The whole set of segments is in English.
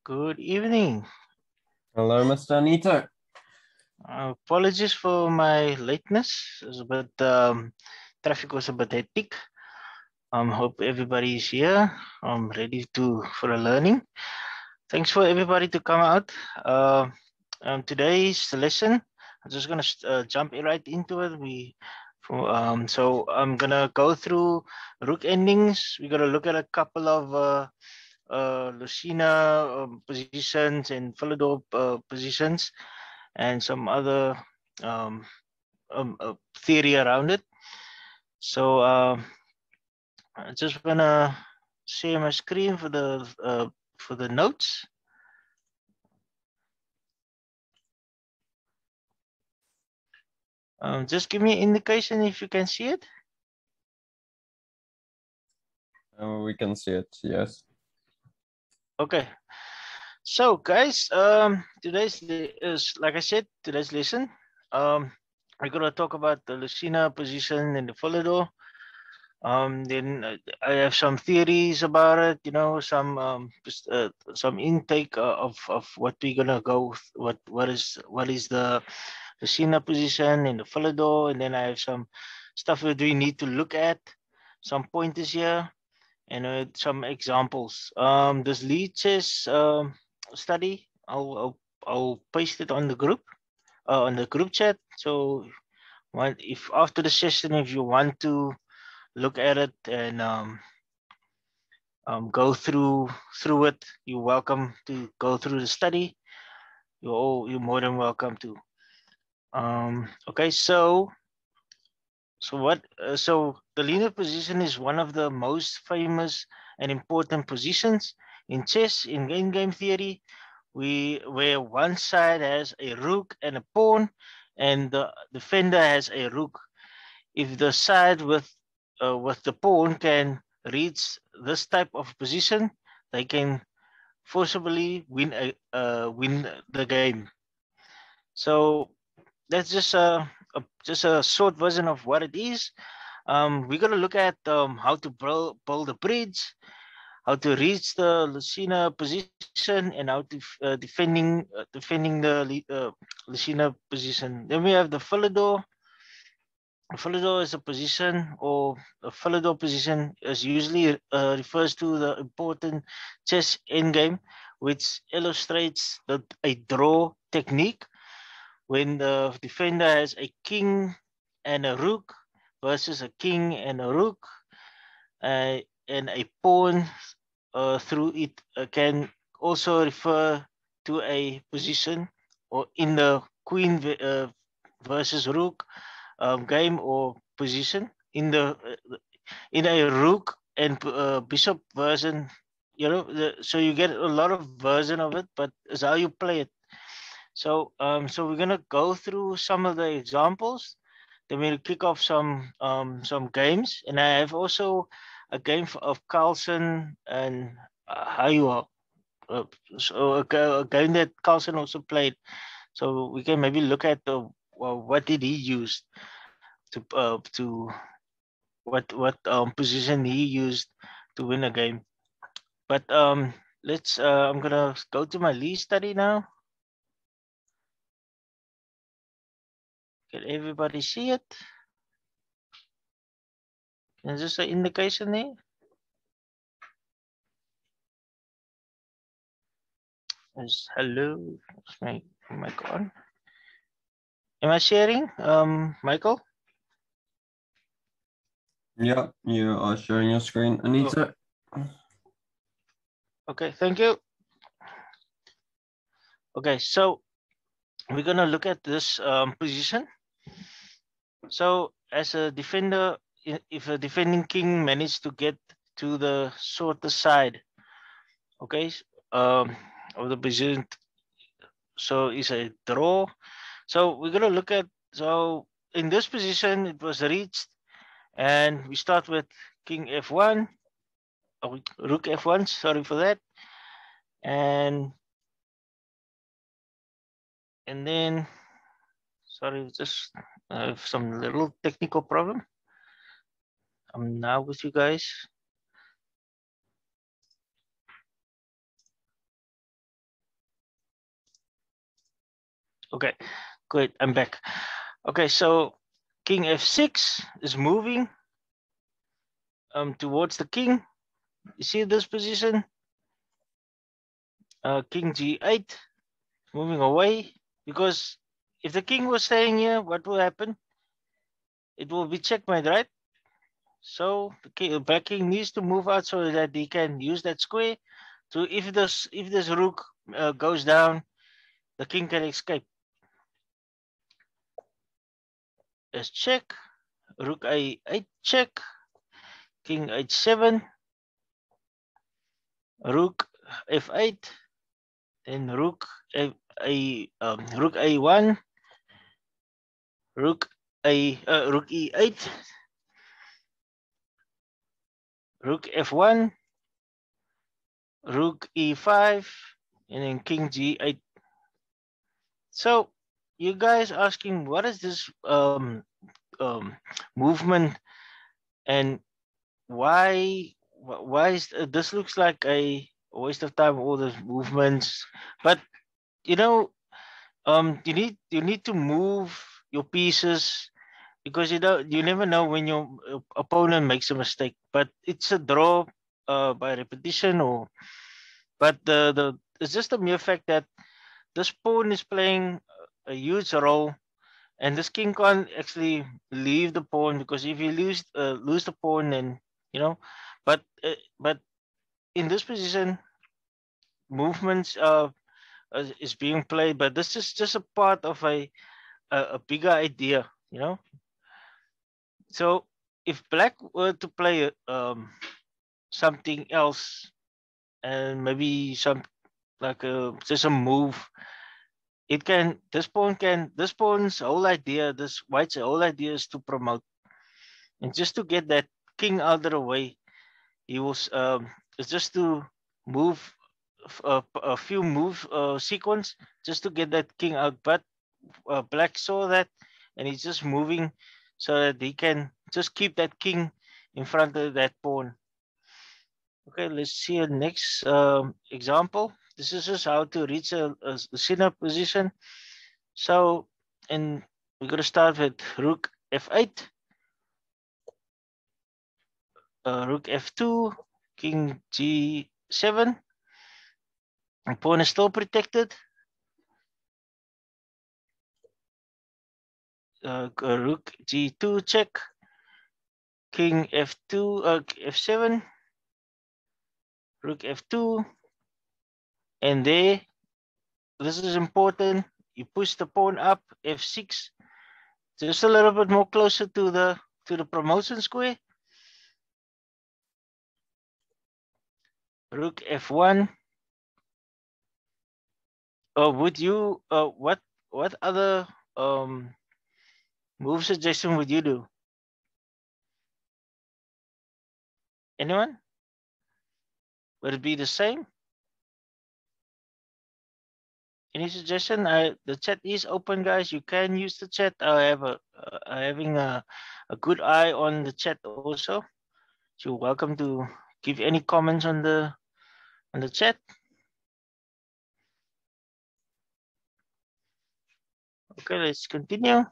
Good evening. Hello, Mr. Anito. Apologies for my lateness. It was a bit, traffic was a bit hectic. Hope everybody is here. I'm ready for a learning. Thanks for everybody to come out. Today's lesson, I'm just gonna jump right into it. So I'm gonna go through rook endings. We're gonna look at a couple of Lucina positions and Philidor positions, and some other um, theory around it. So I just wanna share my screen for the notes. Just give me an indication if you can see it. We can see it, yes. Okay. So guys, today's is, like I said, today's lesson. We're gonna talk about the Lucina position and the Philidor. Then I have some theories about it, some intake of what we're gonna go, what is the Lucina position in the Philidor, and then I have some stuff that we need to look at, some pointers here, and some examples. This lead chess study, I'll paste it on the group chat. So, if after the session, if you want to look at it and go through it, you're welcome to go through the study. You're more than welcome to. Okay, so the linear position is one of the most famous and important positions in chess in game theory. Where one side has a rook and a pawn, and the defender has a rook. If the side with the pawn can reach this type of position, they can forcibly win the game. So that's just a short version of what it is. We're gonna look at how to build a bridge, how to reach the Lucina position, and how to defending the Lucina position. Then we have the Philidor. A Philidor is a position, or a Philidor position is usually refers to the important chess endgame, which illustrates a draw technique when the defender has a king and a rook versus a king and a rook, and a pawn through it can also refer to a position, or in the queen versus rook game or position in a rook and bishop version. So you get a lot of version of it, but it's how you play it. So we're gonna go through some of the examples. Then we'll kick off some games, and I have also a game of Carlsen and Hayua. So a game that Carlsen also played. So we can maybe look at what did he use to what position he used to win a game. But let's I'm gonna go to my Lee study now. Can everybody see it? Is this an indication there? Hello, is my mic on? Am I sharing, Michael? Yeah, you are sharing your screen, Anito. Okay, thank you. Okay, so we're gonna look at this position. So as a defender, if a defending king managed to get to the shorter side, okay, of the position, so it's a draw. So we're gonna look at, so in this position it was reached, and we start with king f1, or rook f1, sorry for that, and then, sorry, just some little technical problem. I'm now with you guys. Okay, good. I'm back. Okay, so king f6 is moving towards the king. You see this position? King g8 moving away, because if the king was staying here, what will happen? It will be checkmate, right? So the black king needs to move out so that he can use that square. So if this rook goes down, the king can escape. Let's check. Rook a8 check. King h7. Rook f8. Then rook rook a1. Rook rook e8. Rook f1. Rook e5. And then king g8. So you guys asking, what is this movement, and why is this looks like a waste of time, all those movements? But you know, you need to move your pieces, because you never know when your opponent makes a mistake. But it's a draw by repetition, or but the it's just a mere fact that this pawn is playing a huge role. And this king can't actually leave the pawn, because if you lose the pawn, then you know. But in this position, movements is being played. But this is just a part of a bigger idea, you know. So if black were to play something else, and maybe some like just a move, it can this pawn's whole idea, this white's whole idea is to promote. And just to get that king out of the way, he was it's just to move a few move sequence just to get that king out. But black saw that, and he's just moving so that he can just keep that king in front of that pawn. Okay, let's see a next example. This is just how to reach a center position. So, and we're going to start with rook f8. Rook f2, king g7. Pawn is still protected. Rook g2 check. King f2, f7. Rook f2. And there, this is important. You push the pawn up, f6. Just a little bit more closer to the promotion square. Rook f1. Would you what other move suggestion would you do? Anyone? Would it be the same? Any suggestion? The chat is open, guys. You can use the chat. I have having a good eye on the chat also. So you're welcome to give any comments on the chat. Okay, let's continue.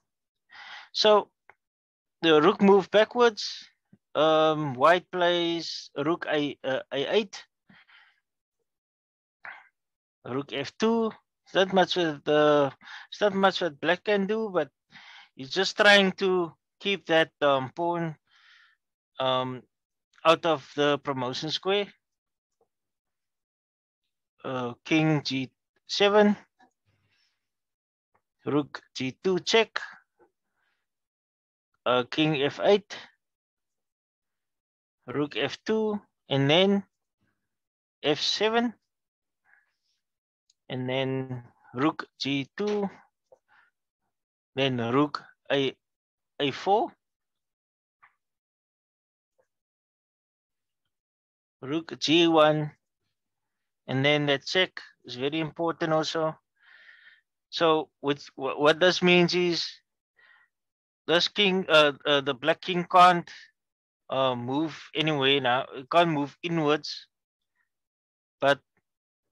So the rook moved backwards. White plays rook a8. Rook f2. It's not much it's not much what black can do, but he's just trying to keep that pawn out of the promotion square. King g7. Rook g2 check. King f8. Rook f2, and then f7, and then rook g2, then rook a4, rook g1, and then that check is very important also. So what this means is this king, the black king can't move anyway now. It can't move inwards. But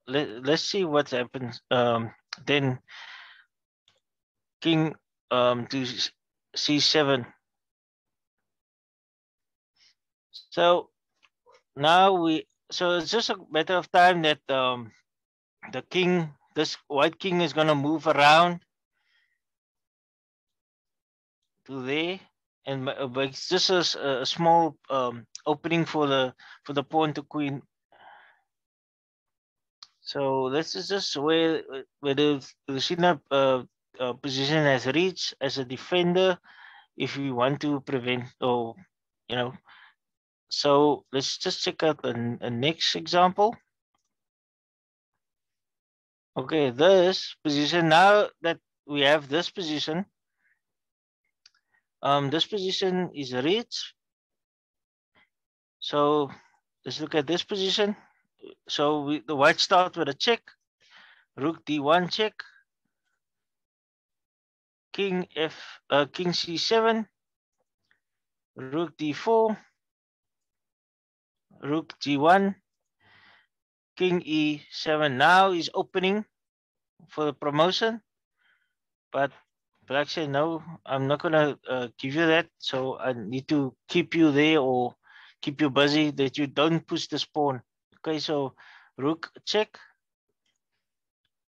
let's see what happens. Then king to c7. So now so it's just a matter of time that the king, this white king, is gonna move around to there, and but it's just a small opening for the pawn to queen. So this is just where the Lucina position has reached as a defender. If we want to prevent, or you know, so let's just check out the next example. Okay, this position, now that we have this position is reached. So let's look at this position. So the white start with a check, rook d1 check, king c7, rook d4, rook g1, king e7. Now is opening for the promotion, but black said no, I'm not gonna give you that. So I need to keep you there or keep you busy that you don't push this pawn. Okay, so rook check,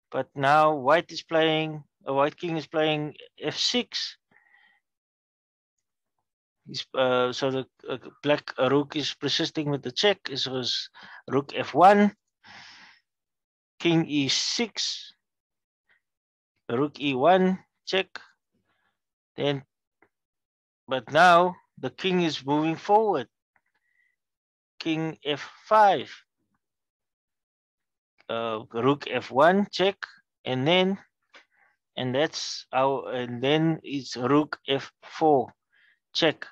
but now white king is playing f6. So the black rook is persisting with the check. It was rook f1, king e6, rook e1 check. Then, but now the king is moving forward. King f5, rook f1 check, and then it's rook f4 check.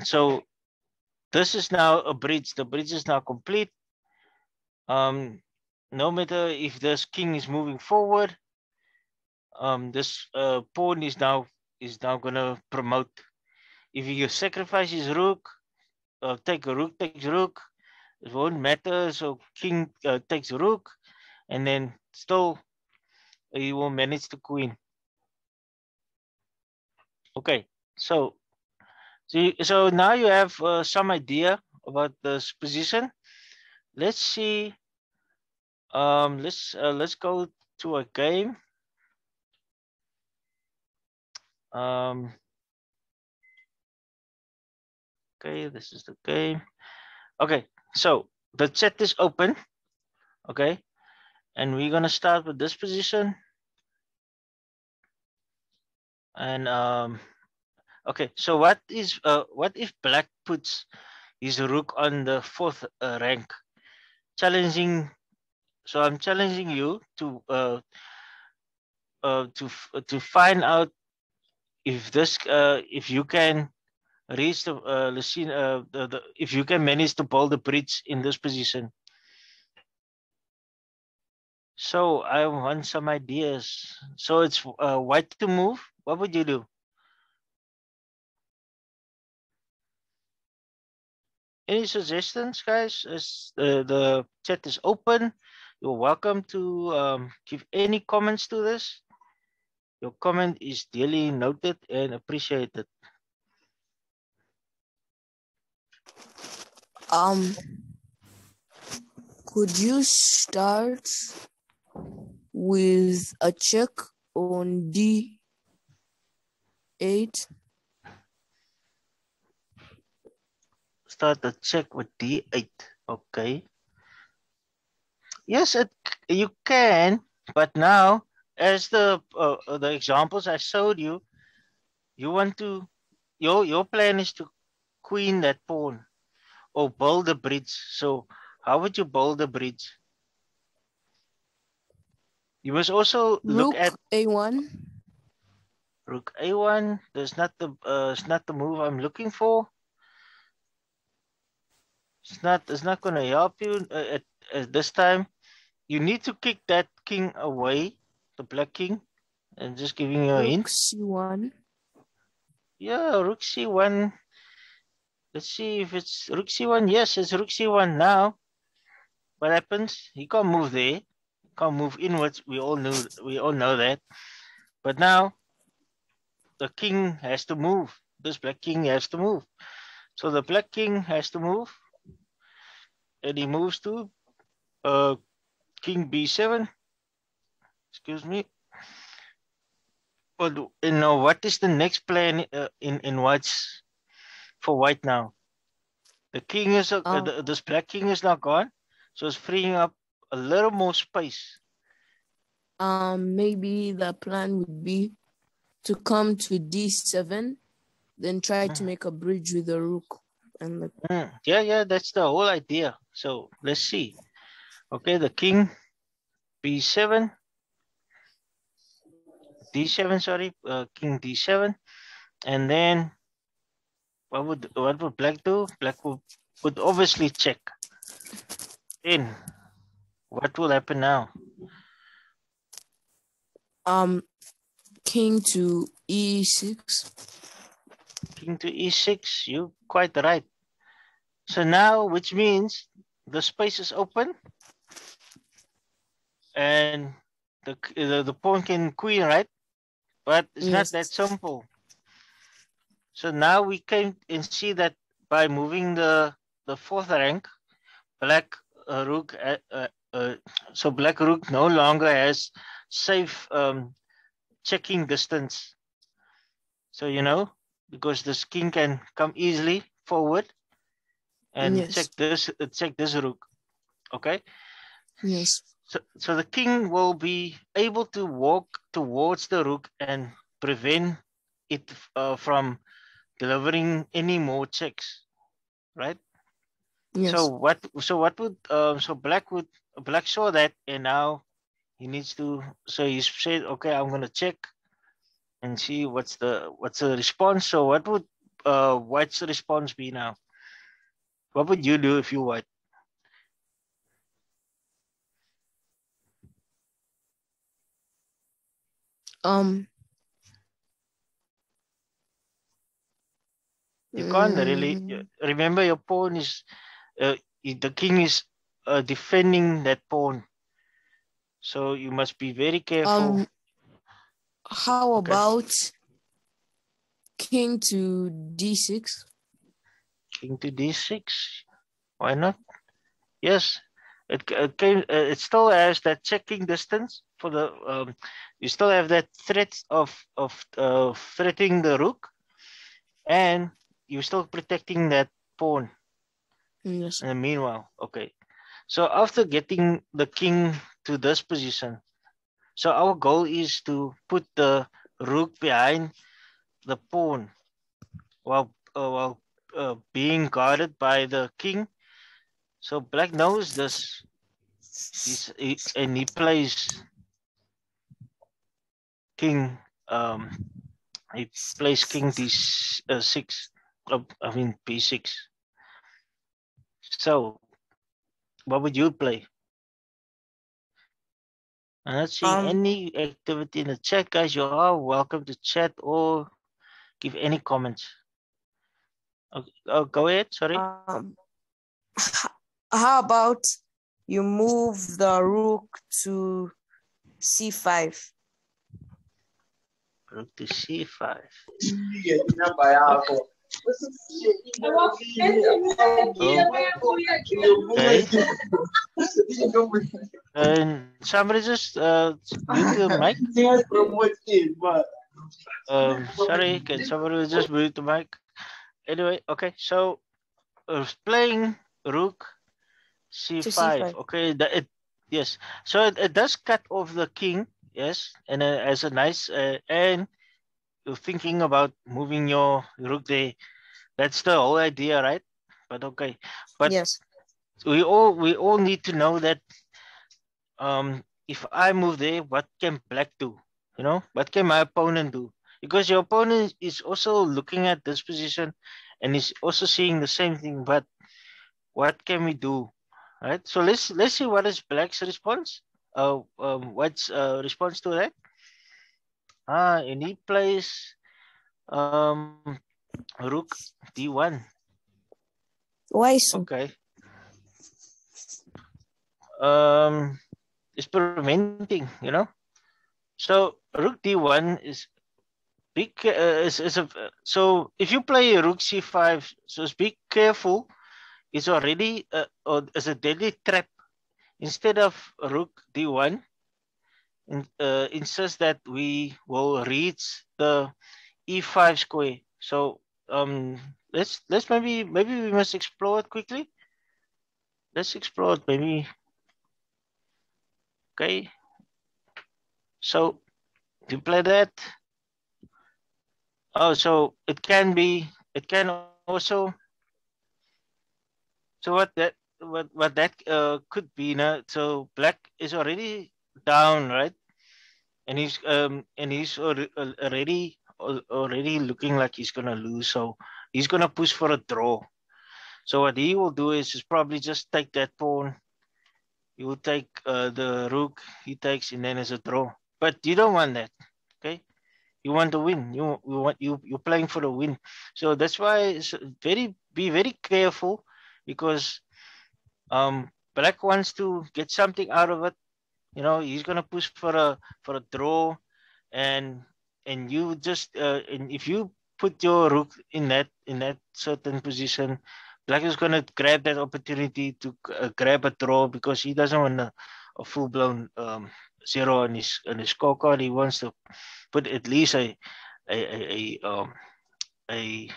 So this is now a bridge. The bridge is now complete. No matter if this king is moving forward, this pawn is now gonna promote. If you sacrifice his rook, take a rook, takes rook, it won't matter. So king takes rook, and then still he will manage the queen. Okay, so so now you have some idea about this position. Let's see. Let's go to a game. Okay, this is the game. Okay, so the chat is open. Okay, and we're gonna start with this position. And okay, so what if black puts his rook on the 4th rank, challenging? So I'm challenging you to find out if this if you can reach if you can manage to build the bridge in this position. So I want some ideas. So it's white to move. What would you do? Any suggestions, guys? The chat is open. You're welcome to give any comments to this. Your comment is dearly noted and appreciated. Could you start with a check on D8? Start the check with D8. Okay. Yes, you can, but now, as the examples I showed you, you want to your plan is to queen that pawn or build a bridge. So how would you build a bridge? You must also look Rook at A1. rook A1. It's not the move I'm looking for. It's not going to help you at this time. You need to kick that king away, the black king, and just giving you a hint. Rook C1. Yeah, rook C1. Let's see if it's rook C1. Yes, it's rook C1 now. What happens? He can't move there. He can't move inwards. We all know that. But now the king has to move. This black king has to move. So the black king has to move, and he moves to king b7. Excuse me. But what is the next plan in white's for white now? The king is this black king is now gone, so it's freeing up a little more space. Maybe the plan would be to come to d7, then try to make a bridge with the rook. And Yeah, that's the whole idea. So let's see. Okay, the king b7, d7. Sorry, king d7, and then what would black do? Black would obviously check. Then what will happen now? King to e6. King to e6. You're quite right. So now, which means the space is open, and the pawn can queen, right? But it's not that simple. So now we can see that by moving the fourth rank, black rook. So black rook no longer has safe checking distance. So because this king can come easily forward and check this rook. Okay. Yes. So the king will be able to walk towards the rook and prevent it from delivering any more checks, right? Yes. So what would black saw that, and now he needs to. So he said, okay, I'm gonna check and see what's the response. So what would white's response be now? What would you do if you white? You can't really remember your pawn is the king is defending that pawn, so you must be very careful. How about king to d6? King to d6. Why not? Yes, it still has that checking distance for the you still have that threat of threatening the rook, and you're still protecting that pawn. Yes. In the meanwhile, okay. So after getting the king to this position, so our goal is to put the rook behind the pawn while being guarded by the king. So black knows this. And he plays king. He plays king d6. I mean b6. So what would you play? I'm not seeing any activity in the chat, guys. You are welcome to chat or give any comments. Okay, go ahead. Sorry. How about you move the rook to c5? Rook to c5. Okay. And somebody just mute the mic. Sorry, can somebody just mute the mic? Anyway, okay. So playing rook c5. Okay, yes. So it does cut off the king. Yes, and as a nice and you're thinking about moving your rook there. That's the whole idea, right? But okay. But yes, we all need to know that if I move there, what can black do? What can my opponent do? Because your opponent is also looking at this position and is also seeing the same thing. But what can we do? Right? So let's see what is black's response. What's response to that? And he plays rook d1. Why so? Okay. It's preventing, So Rook D1 is big. So if you play Rook C5, so be careful. It's already or as a deadly trap. Instead of Rook D1, insists that we will reach the E5 square. So let's maybe we must explore it quickly. Let's explore it maybe. Okay. So to play that. Oh, so it can also. So what that could be now. So black is already down, right? And he's already looking like he's gonna lose. So he's gonna push for a draw. So what he will do is probably just take that pawn. He will take the rook. He takes, and then it's a draw. But you don't want that. Okay, you want to win. You're playing for the win. So that's why it's be very careful, because black wants to get something out of it. You know, he's gonna push for a draw, and you just and if you put your rook in that certain position, black is gonna grab that opportunity to grab a draw, because he doesn't want a full blown zero on his scorecard. He wants to put at least a a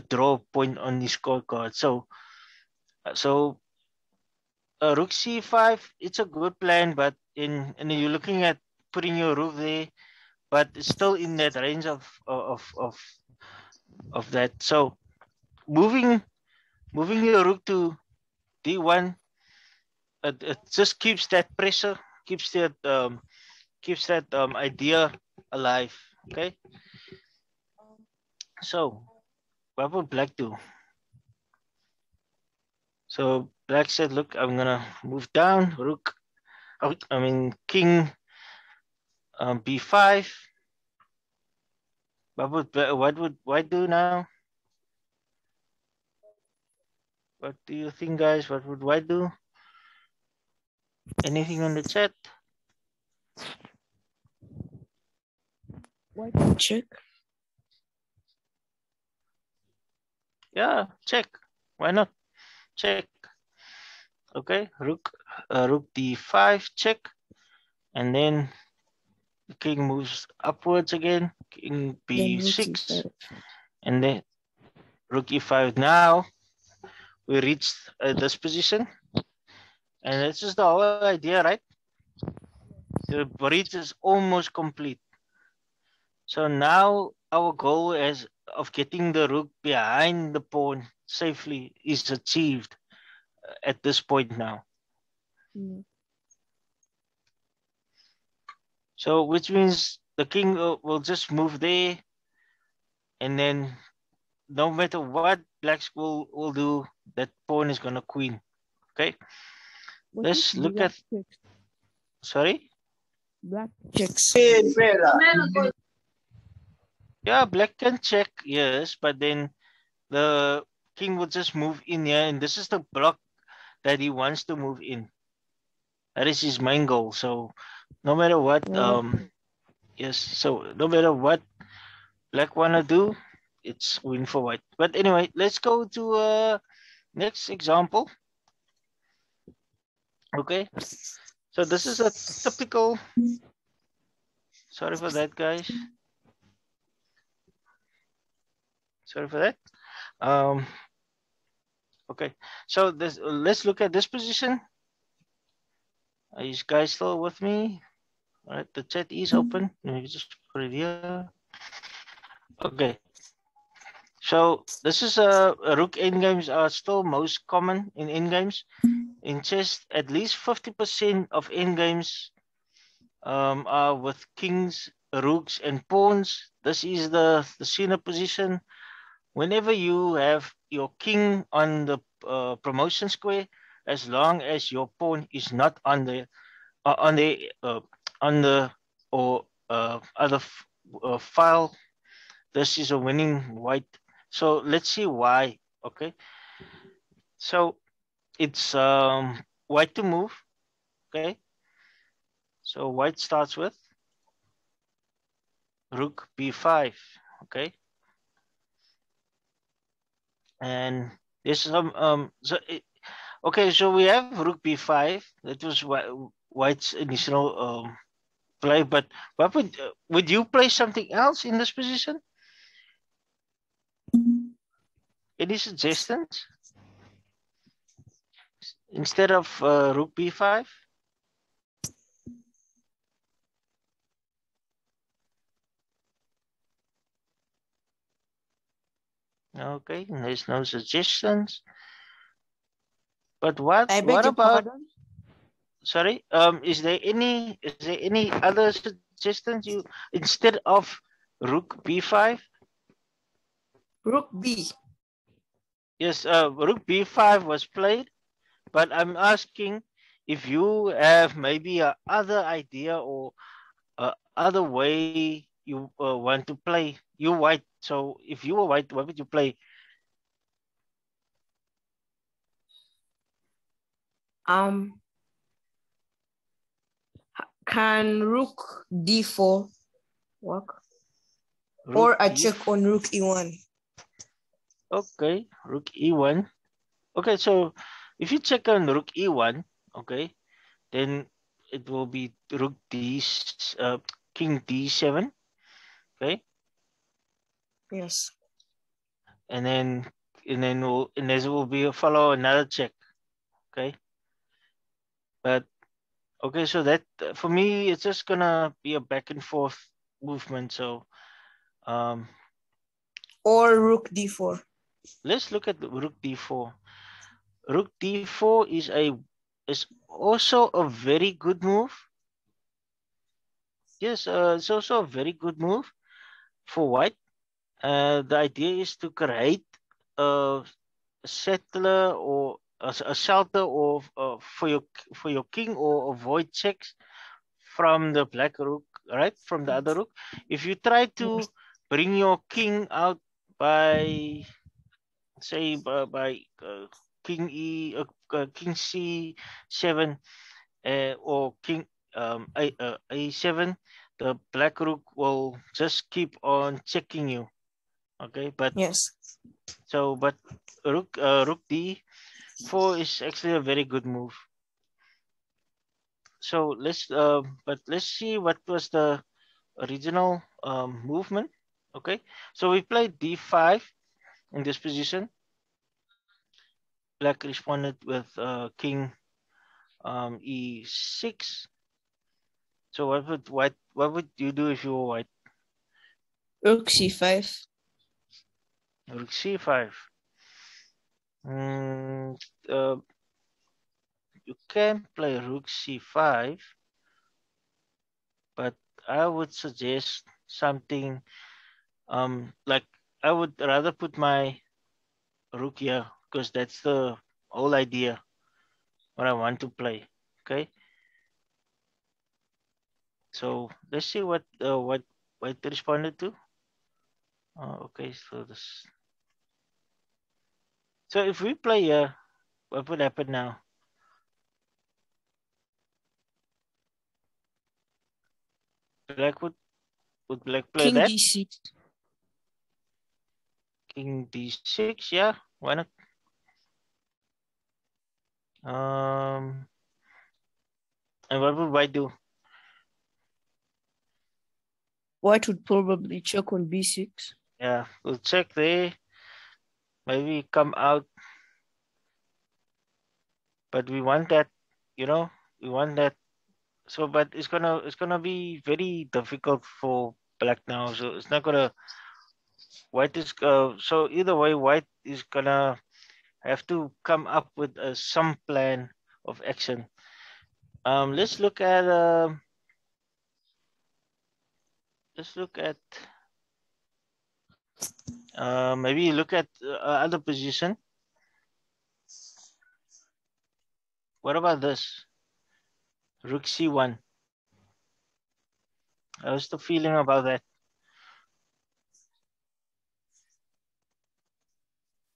draw point on his scorecard. So rook c5, it's a good plan, but and you're looking at putting your rook there, but it's still in that range of that. So moving your rook to d1, it just keeps that pressure, keeps that idea alive. Okay, so what would black do? So black said, look, I'm gonna move down, rook, I mean king b5. What would white do now? What do you think, guys? What would white do? Anything on the chat? White check. Yeah, check. Why not? Check. Okay, rook d5, check, and then the king moves upwards again. King Then rook b6, e5. and then rook e5. Now we reach this position, and this is the whole idea, right? The bridge is almost complete. So now our goal of getting the rook behind the pawn safely is achieved at this point now. Mm. So which means the king will just move there, and then no matter what blacks will do, that pawn is gonna queen. Okay, What let's if look black at. checks? Sorry. Black checks. Yeah, black can check, yes, but then the king will just move in here, and this is the block that he wants to move in. That is his main goal. So no matter what, yes. So no matter what black wanna do, it's win for white. But anyway, let's go to next example. Okay. So this is a typical. Sorry for that, guys. Sorry for that. Okay. So this. Let's look at this position. Are you guys still with me? All right. The chat is open. Let me just put it here. Okay. So this is a rook endgames are still most common in endgames. In chess, at least 50% of endgames are with kings, rooks, and pawns. This is the center position. Whenever you have your king on the promotion square, as long as your pawn is not on the on the or other file, this is a winning white. So let's see why. Okay, so it's white to move. Okay, so white starts with rook b5. Okay, and there's some okay, so we have rook b5. That was White's initial play, but what would you play something else in this position? Any suggestions instead of rook b5? Okay, there's no suggestions. But I beg what your about, pardon? sorry, is there any other suggestions you instead of rook b5? Rook B. Yes, rook b5 was played, but I'm asking if you have maybe a other idea or other way you want to play. You white, so if you were white, what would you play? Can Rook D4 work? Rook Or a D, check on Rook E1? okay, rook e1. Okay, so if you check on rook e1, okay, then it will be rook d, king d7, okay, Yes. and then there will be a follow another check, okay. But okay, so that for me it's just gonna be a back and forth movement. So um, Or Rook D4. let's look at the rook d4. Rook d4 is also a very good move. Yes, it's also a very good move for white. The idea is to create a settler or a shelter or for your king, or avoid checks from the black rook, right? From the other rook. If you try to bring your king out by, say, by king king c7, or king a7, the black rook will just keep on checking you. Okay, but Yes. so but rook d4 is actually a very good move. So let's see what was the original movement. Okay, so we played d5 in this position. Black responded with king e6. So what would you do if you were white? Rook C5. Rook c5. Mm, uh, you can play rook c5, but I would suggest something like I would rather put my rook here, because that's the whole idea what I want to play. Okay, so let's see what white responded to. Okay, so this. So if we play here, what would happen now? Black would black play King that? D6. King d6, yeah, why not? And what would white do? White would probably check on B6. Yeah, we'll check there. Maybe come out, but we want that, we want that. So, but it's gonna be very difficult for black now. So it's not gonna white is so either way, white is gonna have to come up with some plan of action. Let's look at maybe look at other position. What about this? Rook c1. How's the feeling about that?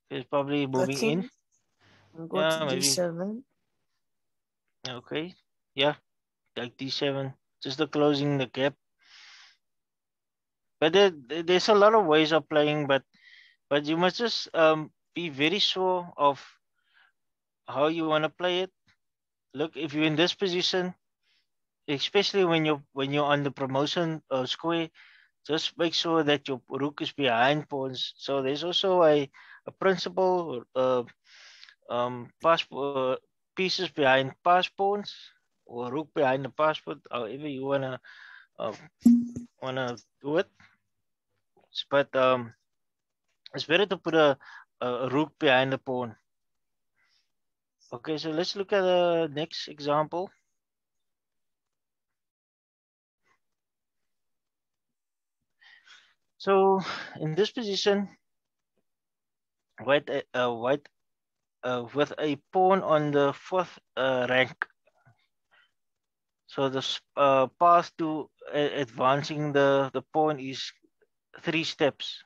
It's probably The moving in. king will go to Yeah, maybe. D7. Okay. Yeah, like d7. Just the closing the gap. But there's a lot of ways of playing, but you must just be very sure of how you want to play it. Look, if you're in this position, especially when you're on the promotion square, just make sure that your rook is behind pawns. So there's also a principle, pass pieces behind pass pawns, or rook behind the pass pawn, however you uh, wanna do it. But it's better to put a rook behind the pawn. Okay, so let's look at the next example. So in this position, white with a pawn on the fourth rank. So the path to advancing the pawn is 3 steps.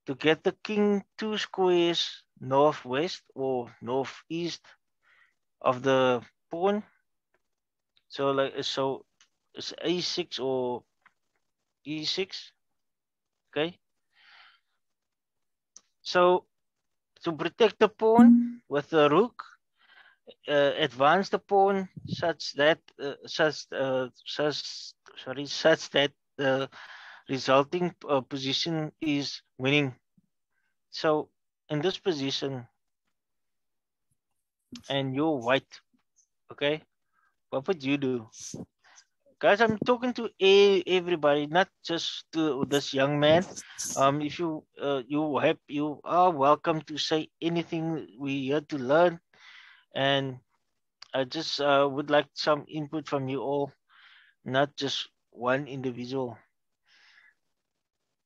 To get the king 2 squares northwest or northeast of the pawn. So it's a6 or e6. Okay. So to protect the pawn with the rook, advance the pawn such that the resulting position is winning. So in this position, and you're white, okay, what would you do? Guys, I'm talking to everybody, not just to this young man. If you are welcome to say anything. We here to learn, and I just would like some input from you all, not just one individual.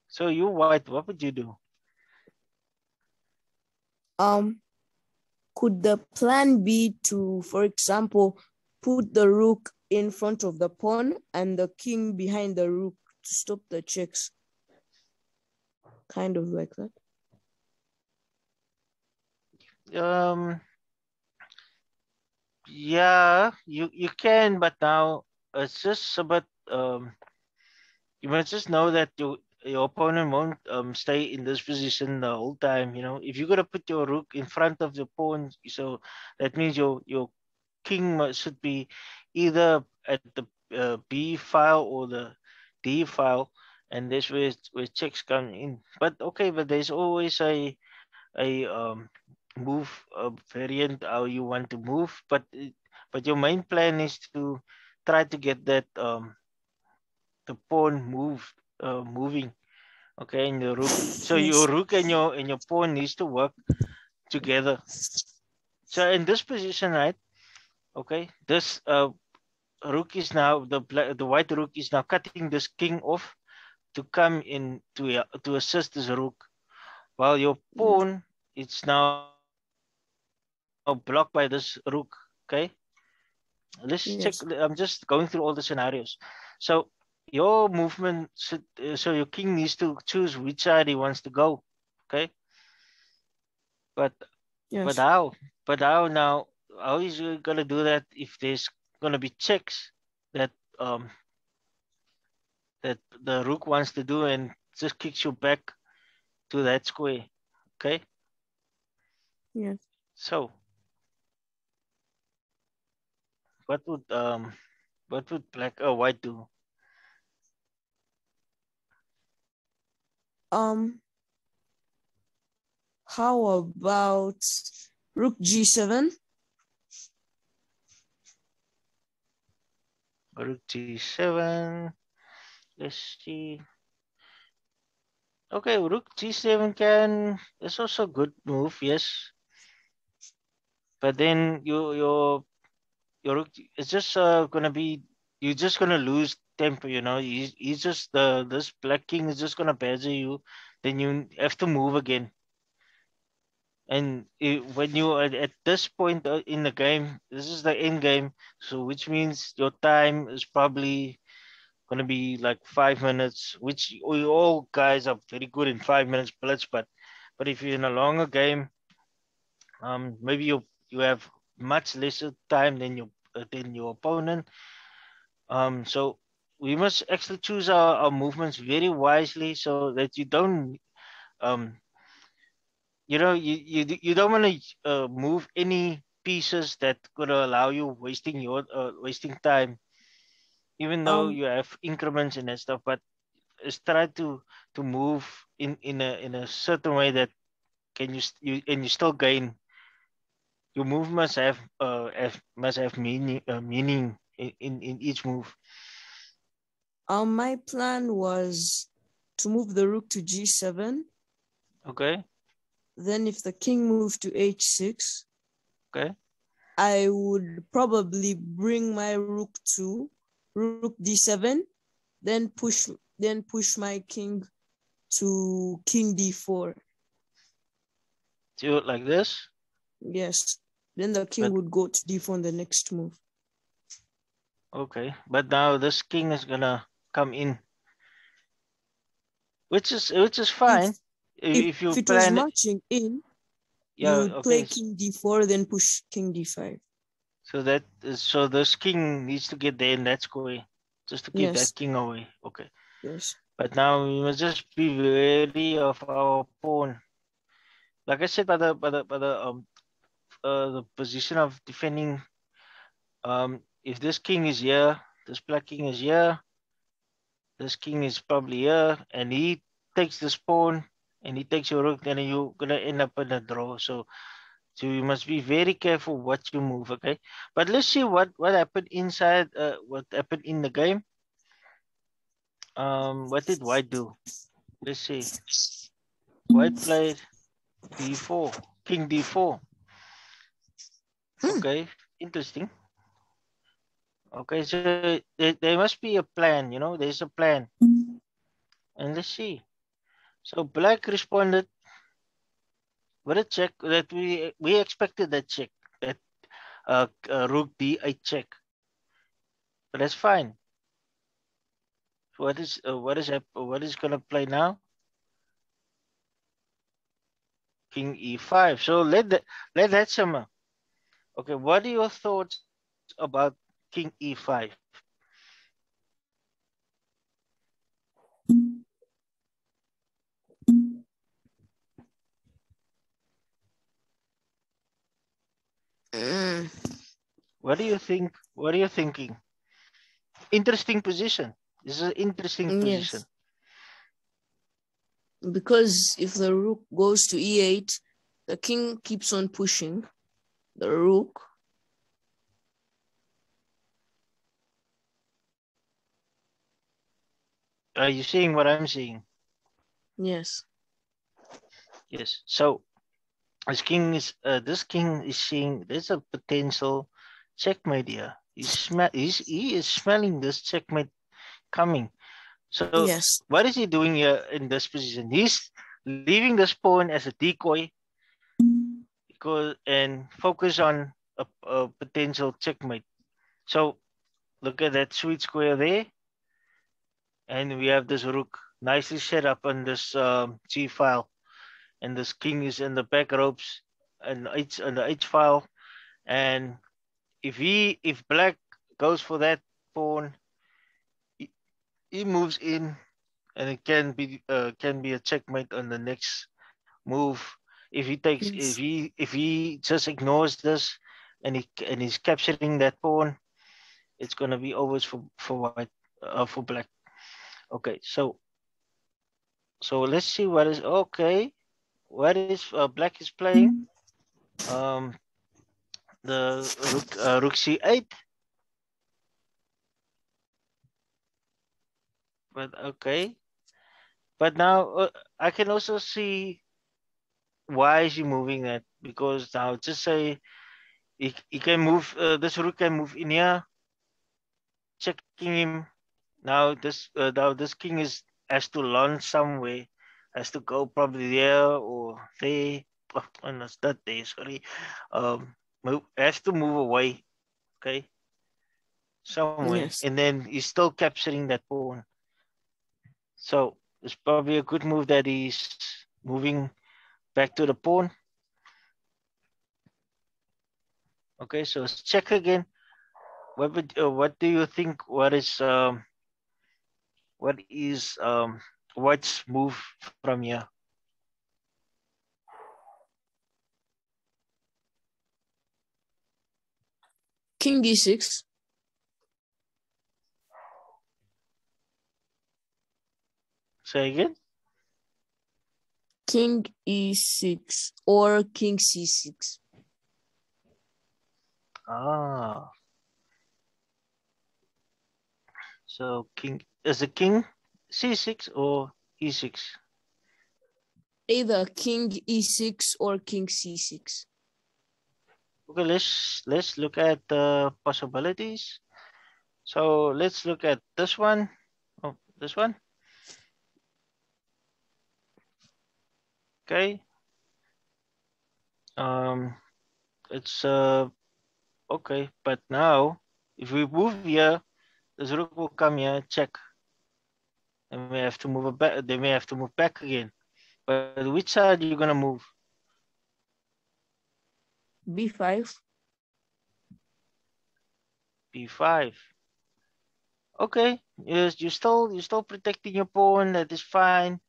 So you white, what would you do? Could the plan be to, for example, put the rook in front of the pawn and the king behind the rook to stop the checks? Kind of like that. Yeah, you can, but now it's just about you must just know that your opponent won't stay in this position the whole time. You know, if you're gonna put your rook in front of the pawn, so that means your king should be either at the B file or the D file, and this where checks come in. But okay, but there's always a move variant how you want to move, but your main plan is to try to get that the pawn moving, okay, and the rook. So your Yes. rook and your pawn needs to work together. So in this position, right? Okay, this rook is now the white rook is now cutting this king off to come in to assist this rook, while your Yes. pawn it's now blocked by this rook. Okay, let's check. I'm just Yes. going through all the scenarios. So your movement so your king needs to choose which side he wants to go. Okay, but but Yes. how? But how now? How is he gonna do that if there's gonna be checks that um that the rook wants to do and just kicks you back to that square? Okay, Yes. so what would black or white do? Um, how about rook g7? Rook g7. Let's see. Okay, rook g7 can. It's also a good move, yes. But then your rook, it's just gonna be. You're just gonna lose tempo. You know, he's just this black king is just gonna badger you. Then you have to move again. And when you are at this point in the game, this is the end game. So which means your time is probably gonna be like 5 minutes, which we all guys are very good in 5 minutes blitz. But if you're in a longer game, maybe you have much lesser time than your opponent. So we must actually choose our movements very wisely so that you don't um you don't want to move any pieces that could allow you wasting time, even though Um, you have increments and that stuff. But is try to move in a certain way that can you still gain. Your move must have meaning in each move. my plan was to move the rook to g7. Okay. Then if the king moved to h6, Okay. I would probably bring my rook to rook d7, then push my king to king d4. Do it like this. Yes. Then the king But would go to d4 on the next move. okay. But now this king is gonna come in, which is fine If if if you it was plan it. marching in, you Yeah. would play Okay. king d4, then push king d5. So this king needs to get there in that square, just to keep Yes. that king away. Okay. Yes. But now we must just be wary of our pawn. Like I said, the position of defending. If this king is here, this black king is here, this king is probably here, and he takes this pawn and he takes your rook, then you're gonna end up in a draw. So you must be very careful what you move, okay? But let's see what happened inside. What happened in the game? What did white do? Let's see. White played d4, king d4. Okay, interesting. Okay, so there must be a plan. There's a plan, and let's see. So black responded with a check that we expected that check that rook d8 check, but that's fine. What is gonna play now? King e5. So let that simmer. Okay, what are your thoughts about king e5? Mm, What do you think? What are you thinking? Interesting position. This is an interesting position. yes. Because if the rook goes to e8, the king keeps on pushing the rook. Are you seeing what I'm seeing? Yes. Yes. So this king is seeing there's a potential checkmate here. He is smelling this checkmate coming. So Yes. what is he doing here in this position? He's leaving this pawn as a decoy and focus on a potential checkmate. So look at that sweet square there, and we have this rook nicely set up on this G file, and this king is in the back ropes and H on the H file. And if black goes for that pawn, he moves in, and it can be a checkmate on the next move. Yes. If he just ignores this and he's capturing that pawn, it's gonna be overs for white for black. Okay, so let's see what is okay. What is black is playing? Um, the rook c8. But okay, but now I can also see why is he moving that, because now just say he can move this rook can move in here, checking him. Now this king has to launch somewhere, has to go probably there or there. Oh, no, it's not there. Sorry, has to move away. Okay, somewhere, Yes. and then he's still capturing that pawn. So it's probably a good move that he's moving back to the pawn. Okay, so let's check again. What do you think? What is what is white's move from here? King e6. Say again? King e6 or king c6. Ah. So king is the king c6 or e6? Either king e6 or king c6. Okay, let's look at the possibilities. So let's look at this one. Oh, this one. Okay. It's okay, but now if we move here, this rook will come here, check. Then we have to move it back. Then we have to move back again. But which side are you gonna move? b5. b5. Okay, yes, you're still protecting your pawn. That is fine.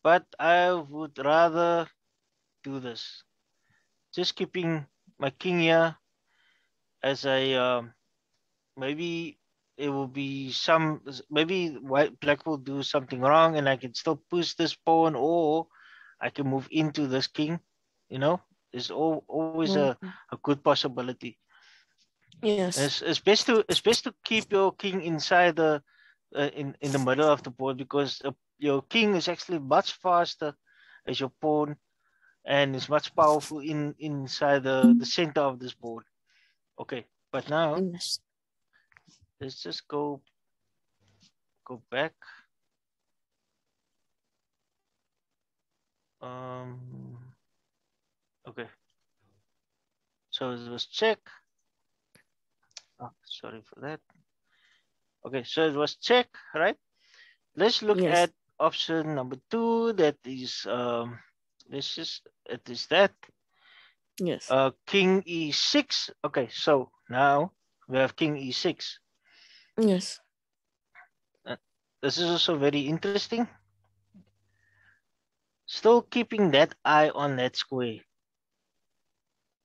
But I would rather do this. Just keeping my king here as a maybe it will be some maybe white black will do something wrong and I can still push this pawn or I can move into this king. You know, there's always a good possibility. Yes. It's best to keep your king inside the in the middle of the board because your king is actually much faster as your pawn and is much powerful inside the center of this board. Okay, but now Yes. let's just go back. Okay, so it was check. Oh, sorry for that. Okay, so it was check, right? Let's look Yes. at option number 2. That is let's just it is that Yes. king e6. Okay, so now we have king e6. Yes. This is also very interesting. Still keeping that eye on that square.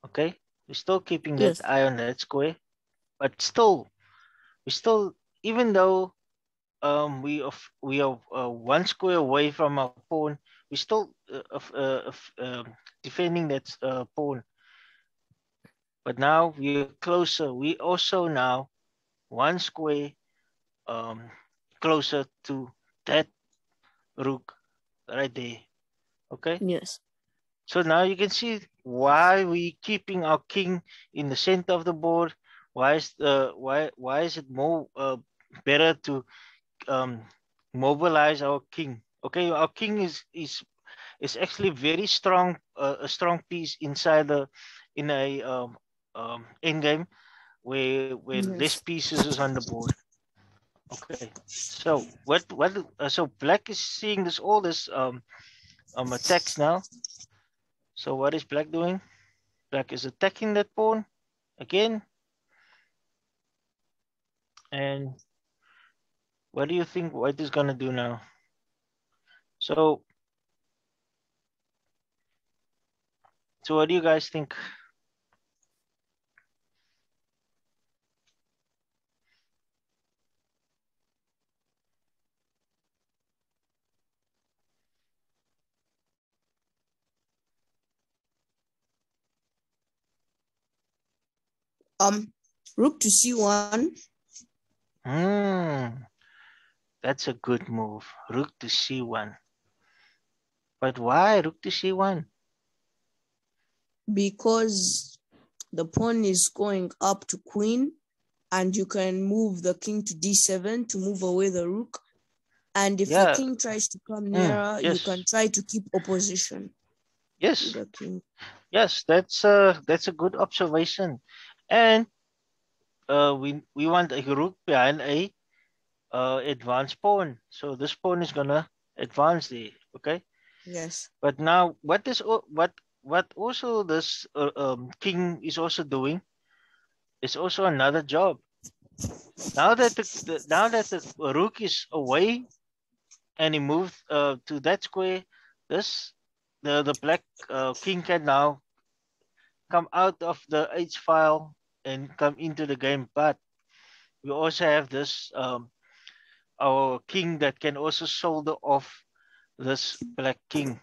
Okay, we're still keeping that Yes. eye on that square, but still, we still, even though we are one square away from our pawn, we still defending that pawn. But now we are closer. We also now one square closer to that rook right there. Okay. Yes. So now you can see why we keeping our king in the center of the board. Why is it more better to mobilize our king? Okay, our king is actually very strong, a strong piece inside the in a end game where less Yes. pieces is on the board. Okay, so so black is seeing this all this attacks now. So what is black doing? Black is attacking that pawn again. And what do you think white is gonna do now? So what do you guys think? Rook to c1. That's a good move. Rook to c1. But why rook to c1? Because the pawn is going up to queen, and you can move the king to d7 to move away the rook. And if the king tries to come nearer, you can try to keep opposition. Yes. To the king. Yes, that's a good observation. And we want a rook behind a advanced pawn. So this pawn is gonna advance there. Okay. Yes. But now what also this king is also doing is also another job. Now that the rook is away and he moved to that square, the black king can now come out of the H file and come into the game. But we also have this our king that can also solder off this black king.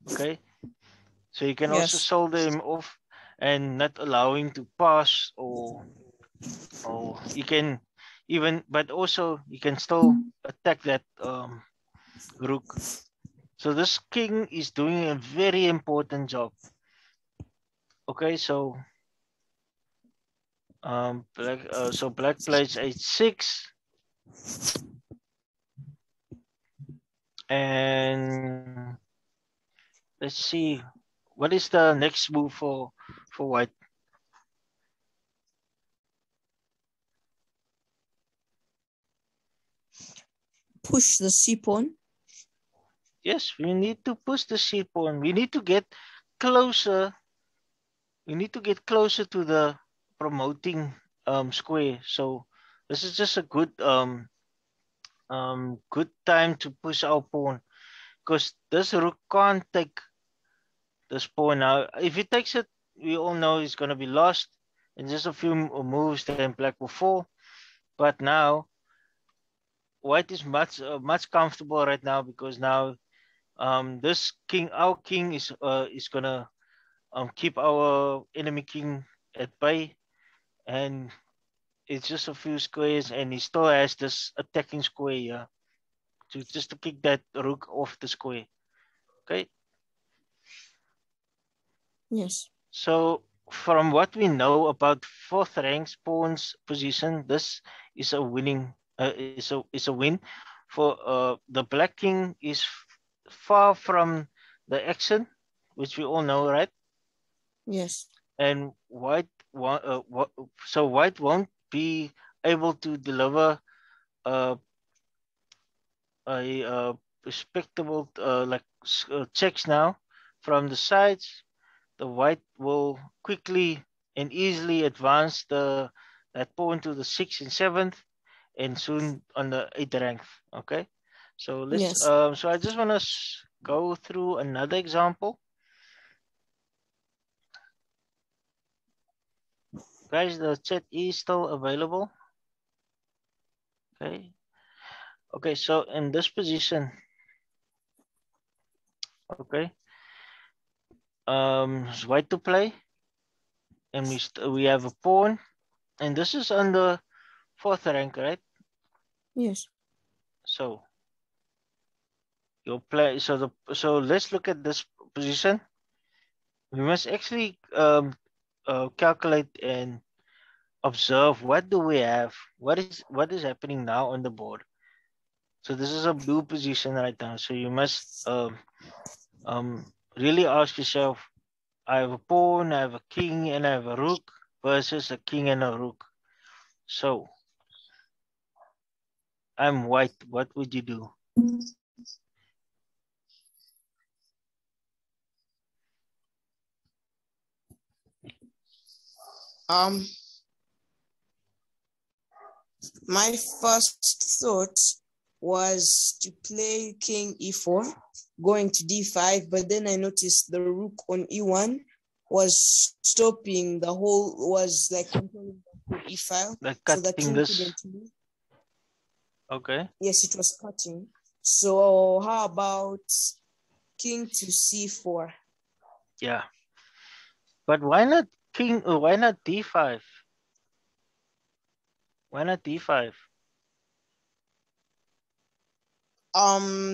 Okay, so you can also Yes. solder him off and not allowing to pass, or you can even, but also you can still attack that rook. So this king is doing a very important job. Okay, so black plays h6, and let's see what is the next move for white. Push the c pawn. Yes, we need to push the c pawn. We need to get closer. We need to get closer to the promoting square. So this is just a good good time to push our pawn, because this rook can't take this pawn now. If he takes it, we all know it's gonna be lost in just a few moves. Then black will fall. But now white is much comfortable right now, because now this king, our king is gonna keep our enemy king at bay, and it's just a few squares, and he still has this attacking square here to just to kick that rook off the square. Okay. Yes. So from what we know about fourth rank pawn's position, this is a winning. Is a win for the black king is far from the action, which we all know, right? Yes. And so white won't be able to deliver uh, a respectable checks now from the sides. The white will quickly and easily advance that pawn to the 6th and 7th, and soon on the 8th rank. Okay, so let's Yes. so I just want to go through another example. Guys, the chat is still available. Okay, so in this position, okay, it's white to play, and we have a pawn, and this is on the 4th rank, right? Yes. So you play. So let's look at this position. We must actually calculate and observe what do we have. What is happening now on the board. So this is a blue position right now. So you must really ask yourself, I have a pawn, I have a king, and I have a rook versus a king and a rook. So I'm white. What would you do? My first thought was to play king e4, going to d5, but then I noticed the rook on e1 was stopping the whole, was like controlling the whole e-file, Like so the cutting king this. couldn't move. Okay. Yes, it was cutting. So how about king to c4? Yeah. But why not king? Why not d5? Why not d5?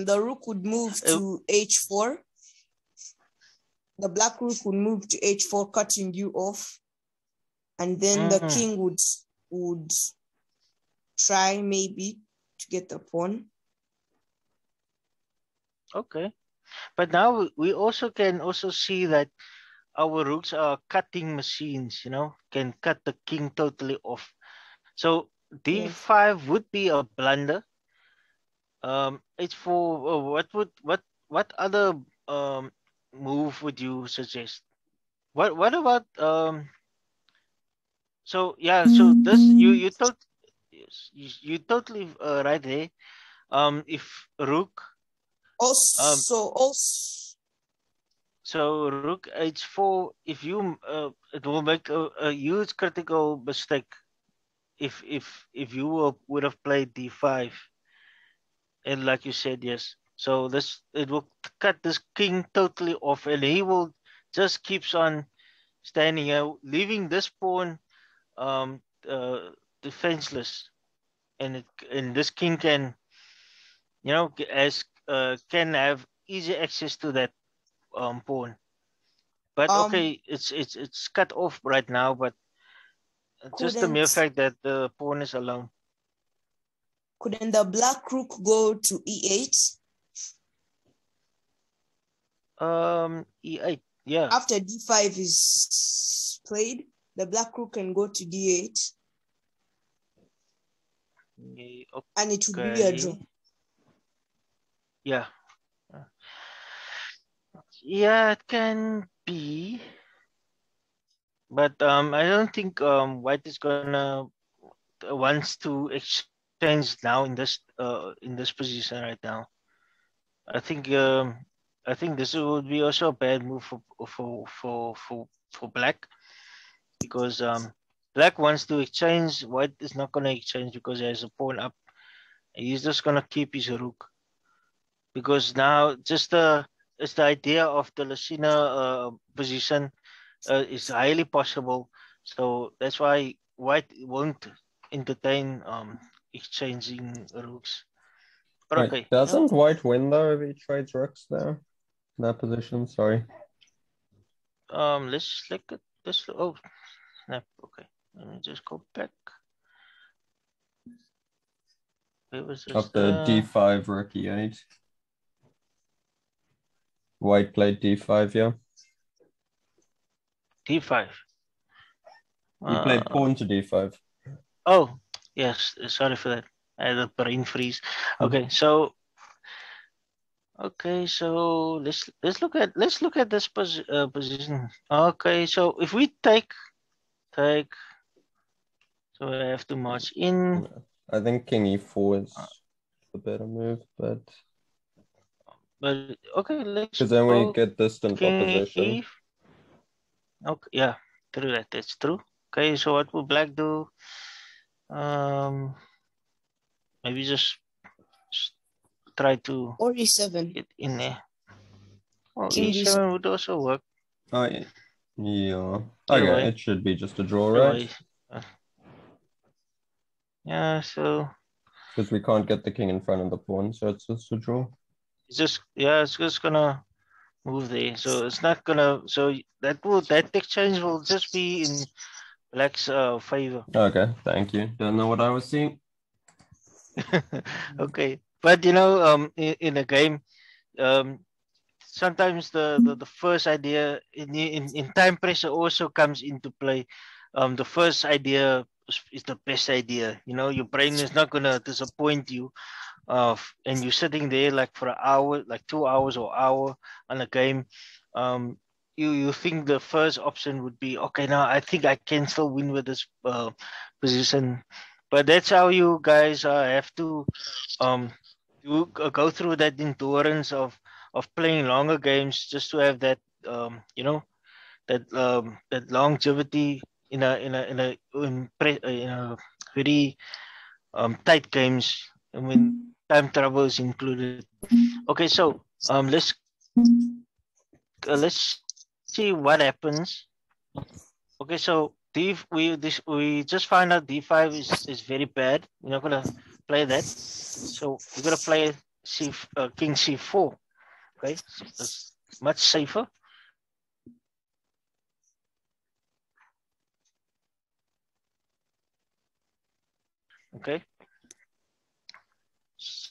The rook would move to h4. The black rook would move to h4, cutting you off, and then the king would try maybe to get the pawn. Okay, but now we also can also see that our rooks are cutting machines. You know, can cut the king totally off. So d5 would be a blunder. H4. What other move would you suggest? What about So yeah, so this you totally right there. If rook So Rook H4, if you it will make a huge critical mistake if you would have played D5, and like you said, yes. So it will cut this king totally off, and he will just keeps on standing out, leaving this pawn um defenseless, and this king can can have easy access to that pawn. But okay, it's cut off right now, but just the mere fact that the pawn is alone. Couldn't the black rook go to E8? E8, yeah. After D5 is played, the black rook can go to D8. Okay. And it would be a draw. Yeah. Yeah, it can be. But I don't think white is gonna wants to exchange now in this position right now. I think this would be also a bad move for black, because black wants to exchange. White is not gonna exchange because he has a pawn up. He's just gonna keep his rook, because now it's the idea of the Lucina position is highly possible. So that's why white won't entertain exchanging rooks. But Wait, okay. doesn't white win though if he trades rooks there? In that position, sorry. Let's look at this. Oh, snap. Okay, let me just go back. Where was this? After D5, rook E8. White played D5, yeah. D5. He played pawn to D5. Oh, yes. Sorry for that. I had a brain freeze. Okay, so let's look at this position. Okay, so if we take, so I have to march in. I think King E4 is the better move, but okay, let's because then we get distant opposition. Okay, yeah, true that. That's true. Okay, so what will black do? Maybe just try to or E7 get in there. Oh, King E7 would also work. Oh, yeah. Okay, it should be just a draw, right? Yeah, so because we can't get the king in front of the pawn, so it's just a draw. It's just gonna move there. So it's not gonna. So that exchange will just be in black's favor. Okay, thank you. Don't know what I was seeing. Okay, but in a game, sometimes the first idea in time pressure also comes into play. The first idea is the best idea. Your brain is not gonna disappoint you. And you're sitting there like for an hour, like 2 hours or hour on a game. You think the first option would be, okay, now I think I can still win with this position. But that's how you guys have to go through that endurance of playing longer games, just to have that that longevity in a very tight games. I mean, time travel is included. Okay, so let's see what happens. Okay, so we just find out D5 is very bad. We're not gonna play that. So we're gonna play King C4. Okay, so that's much safer. Okay.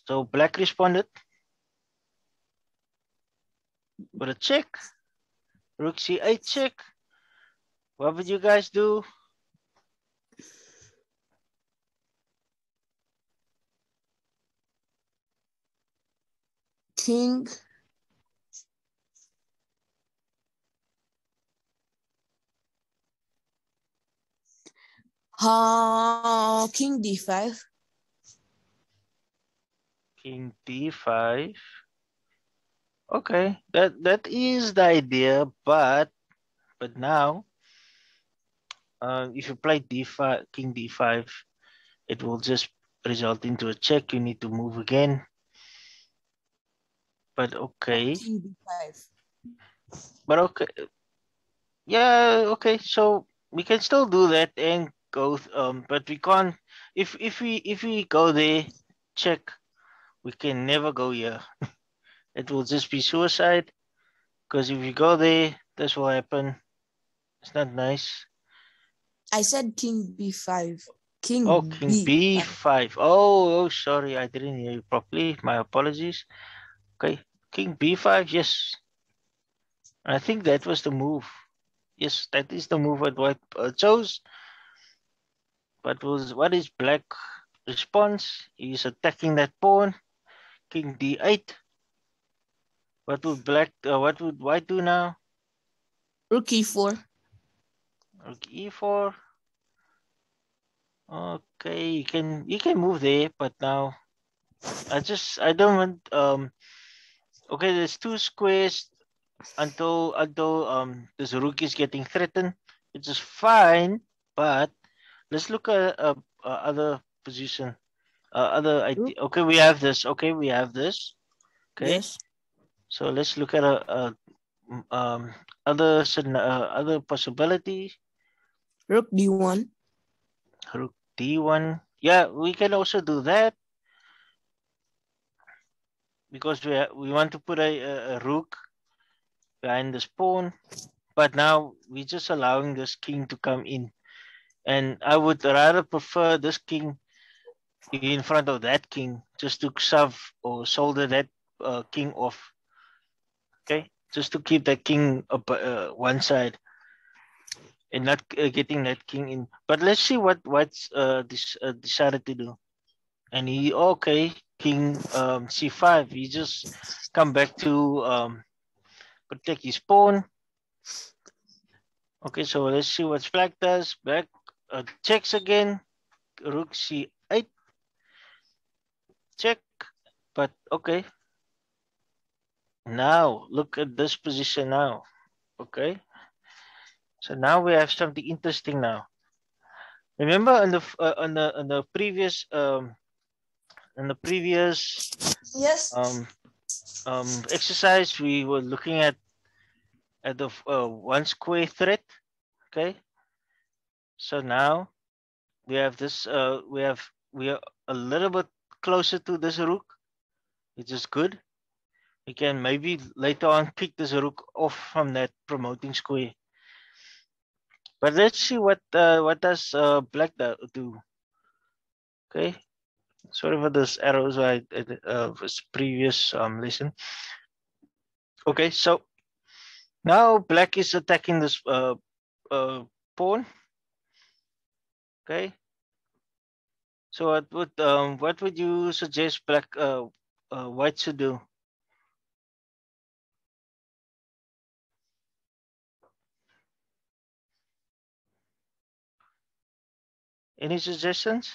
So black responded with a check. Rook C8 check. What would you guys do? King King D5. King D5. Okay, that is the idea, but now, if you play d5, king d5, it will just result into a check. You need to move again. But okay. King d5. But okay. Yeah, okay. So we can still do that and go. But we can't. If we go there, check. We can never go here. It will just be suicide. Because if you go there, this will happen. It's not nice. I said king b5. King King b5. Oh, sorry, I didn't hear you properly. My apologies. Okay, king b5. Yes, I think that was the move. Yes, that is the move that white chose. But what is black response? He's attacking that pawn. King d8. What would what would white do now? Rook e4. Rook e4. Okay, you can move there, but now I don't want okay, there's two squares until this rook is getting threatened, which is fine, but let's look at other position, other idea. Okay, we have this. Okay, we have this. Okay, yes. So let's look at other possibility. Rook d1. Rook d1. Yeah, we can also do that because we want to put a rook behind this pawn, but now we're just allowing this king to come in, and I would rather prefer this king in front of that king just to shove or solder that king off. Okay, just to keep that king up one side and not getting that king in. But let's see what's decided to do. And he okay, king c5. He just come back to protect his pawn. Okay, so let's see what black does. Black checks again. Rook c8. Check. But okay. Now look at this position now. Okay. So now we have something interesting now. Remember on the previous Yes. exercise we were looking at the one square threat. Okay. So now we have this. We are a little bit closer to this rook, which is good. We can maybe later on kick this rook off from that promoting square. But let's see what does black do. Okay. Sorry for this arrows. Was previous lesson. Okay, so now black is attacking this pawn. Okay. So what would you suggest black white should do? Any suggestions?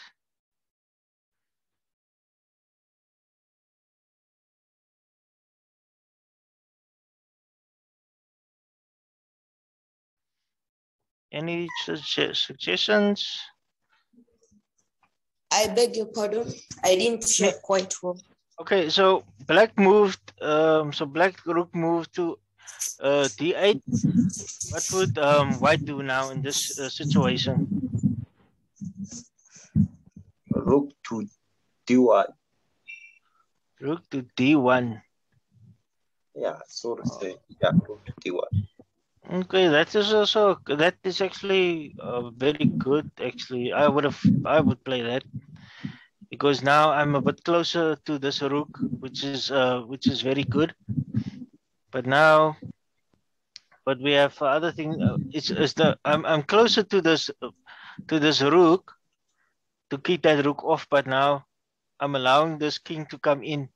Any suggestions? I beg your pardon. I didn't check quite well. Okay, so black moved. So black rook moved to d8. What would white do now in this situation? Rook to d1. Rook to d1. Yeah, so to say. Yeah, rook to d1. Okay, that is actually very good. Actually, I would play that because now I'm a bit closer to this rook, which is very good. But now, but we have other things. I'm closer to this rook to keep that rook off. But now I'm allowing this king to come in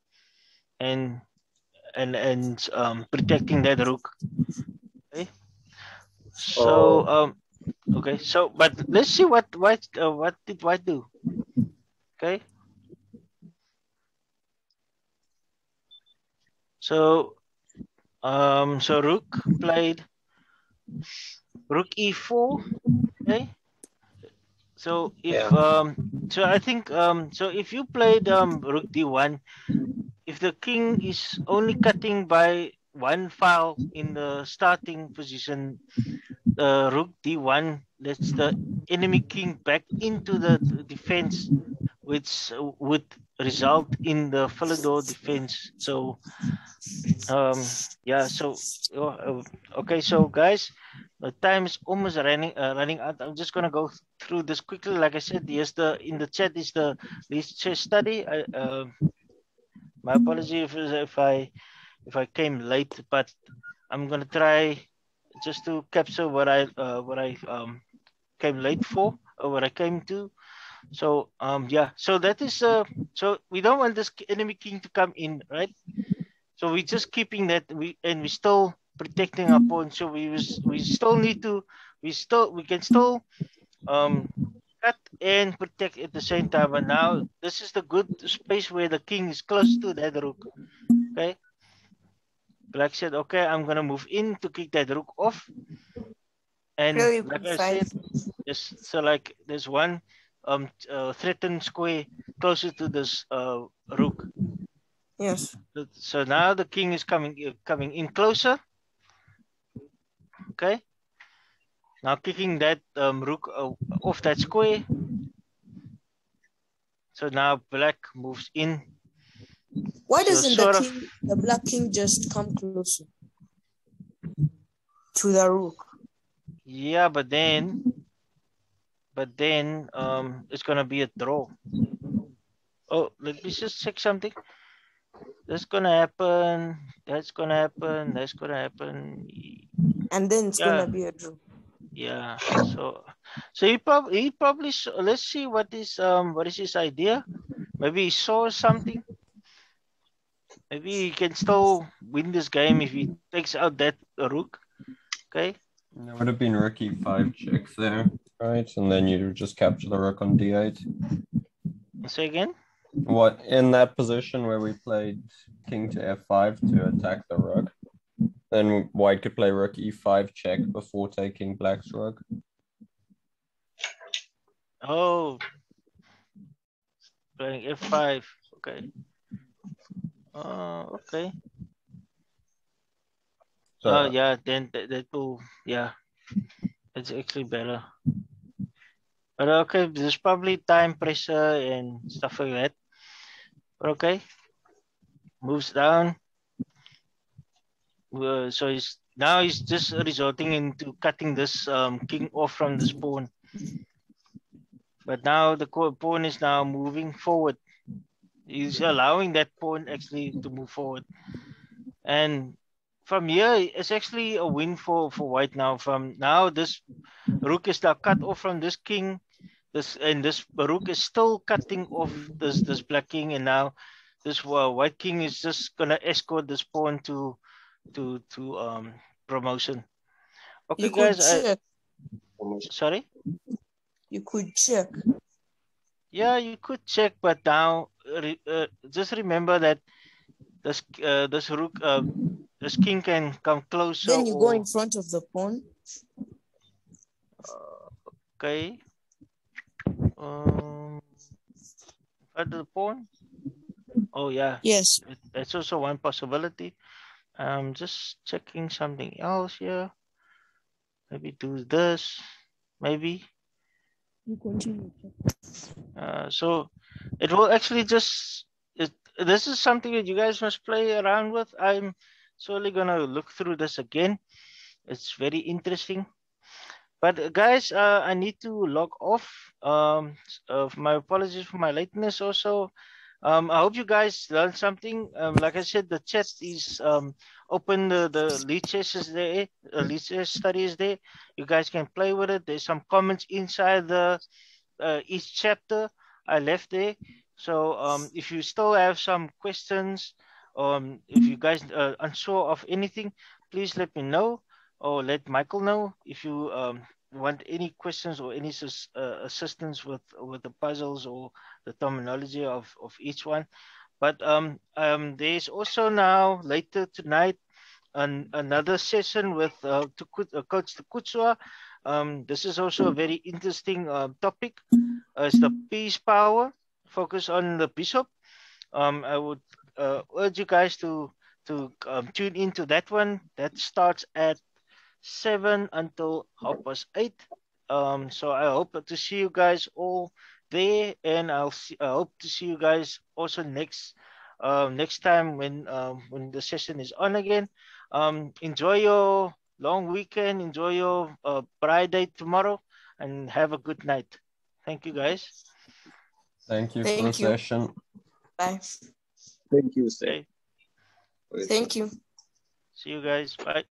and protecting that rook. Okay. So okay. So but let's see what did white do. Okay. So So Rook played Rook E4. Okay. So if so I think so if you played Rook D1, if the king is only cutting by one file in the starting position, Rook D1 lets the enemy king back into the defense, which would result in the Philidor defense. So yeah, so okay, so guys, the time is almost running out. I'm just gonna go through this quickly. Like I said, yes, in the chat is the chess study. My apology if I came late, but I'm gonna try just to capture what I came late for, or what I came to. So yeah, so that is so we don't want this enemy king to come in, right? So we're just keeping that we still protecting our pawn. So we still need to we can still cut and protect at the same time. But now this is the good space where the king is close to that rook. Okay. Black said, okay, I'm gonna move in to kick that rook off. And like I said, so like there's one threatened square closer to this rook. Yes. So now the king is coming in closer. Okay. Now kicking that rook off that square. So now black moves in. Why doesn't the black king just come closer to the rook? Yeah, but then it's gonna be a draw. Oh, let me just check something. That's gonna happen. That's gonna happen. That's gonna happen. And then it's gonna be a draw. Yeah. So he probably let's see what is his idea. Maybe he saw something. Maybe he can still win this game if he takes out that rook. Okay. There would have been rook e5 checks there, right? And then you just capture the rook on d8. Say again? What, in that position where we played king to f5 to attack the rook, then white could play rook e5 check before taking black's rook. Oh, playing f5. Okay. Okay. So, yeah, then that will, yeah, it's actually better. But okay, there's probably time pressure and stuff like that. But okay, moves down. So he's just resorting into cutting this king off from this pawn. But now the pawn is now moving forward. He's allowing that pawn actually to move forward. And from here, it's actually a win for white now. From now, this rook is now cut off from this king. This rook is still cutting off this black king, and now this white king is just gonna escort this pawn to promotion. Okay, you guys. Check. Sorry. You could check. Yeah, you could check, but now just remember that this rook this king can come closer. Then you go in front of the pawn. Okay. At the pawn. Oh yeah. Yes. That's also one possibility. I'm just checking something else here. Maybe do this. Maybe. You continue. So it will actually just. This is something that you guys must play around with. I'm solely gonna look through this again. It's very interesting. But guys, I need to log off. My apologies for my lateness also. I hope you guys learned something. Like I said, the chat is open. The lead chess is there. Lead chess study is there. You guys can play with it. There's some comments inside the each chapter I left there. So if you still have some questions, if you guys are unsure of anything, please let me know or let Michael know if you want any questions or any assistance with the puzzles or the terminology of each one. But there's also now later tonight another session with Coach Tukutsua. This is also a very interesting topic. It's the peace power. Focus on the bishop. I would urge you guys to tune into that one. That starts at 7 until 8:30. So I hope to see you guys all there, and I hope to see you guys also next time when the session is on again. Enjoy your long weekend. Enjoy your Pride Day tomorrow, and have a good night. Thank you, guys. Thank you for the session. Bye. Thank you, sir. Okay. Thank you. See you guys. Bye.